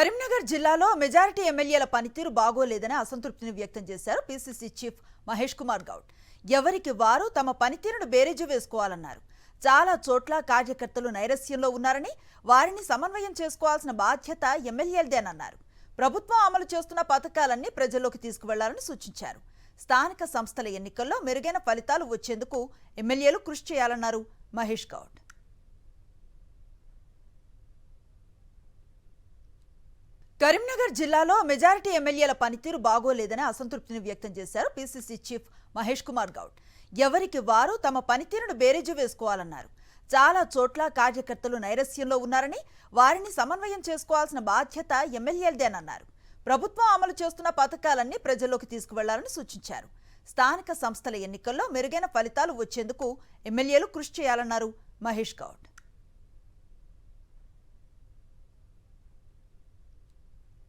కరీంనగర్ జిల్లాలో మెజారిటీ ఎమ్మెల్యేల పనితీరు బాగోలేదని అసంతృప్తిని వ్యక్తం చేశారు పీసీసీ చీఫ్ మహేష్ కుమార్ గౌడ్. ఎవరికి వారు తమ పనితీరును బేరీజు వేసుకోవాలన్నారు. చాలా చోట్ల కార్యకర్తలు నైరస్యంలో ఉన్నారని, వారిని సమన్వయం చేసుకోవాల్సిన బాధ్యత ఎమ్మెల్యేలదేనన్నారు. ప్రభుత్వం అమలు చేస్తున్న పథకాలన్నీ ప్రజల్లోకి తీసుకువెళ్లాలని సూచించారు. స్థానిక సంస్థల ఎన్నికల్లో మెరుగైన ఫలితాలు వచ్చేందుకు ఎమ్మెల్యేలు కృషి చేయాలన్నారు మహేష్ గౌడ్. కరీంనగర్ జిల్లాలో మెజారిటీ ఎమ్మెల్యేల పనితీరు బాగోలేదని అసంతృప్తిని వ్యక్తం చేశారు పీసీసీ చీఫ్ మహేష్ కుమార్ గౌడ్. ఎవరికి వారు తమ పనితీరును బేరీజు వేసుకోవాలన్నారు. చాలా చోట్ల కార్యకర్తలు నైరస్యంలో ఉన్నారని, వారిని సమన్వయం చేసుకోవాల్సిన బాధ్యత ఎమ్మెల్యేలదేనన్నారు. ప్రభుత్వం అమలు చేస్తున్న పథకాలన్నీ ప్రజల్లోకి తీసుకువెళ్లాలని సూచించారు. స్థానిక సంస్థల ఎన్నికల్లో మెరుగైన ఫలితాలు వచ్చేందుకు ఎమ్మెల్యేలు కృషి చేయాలన్నారు మహేష్ గౌడ్.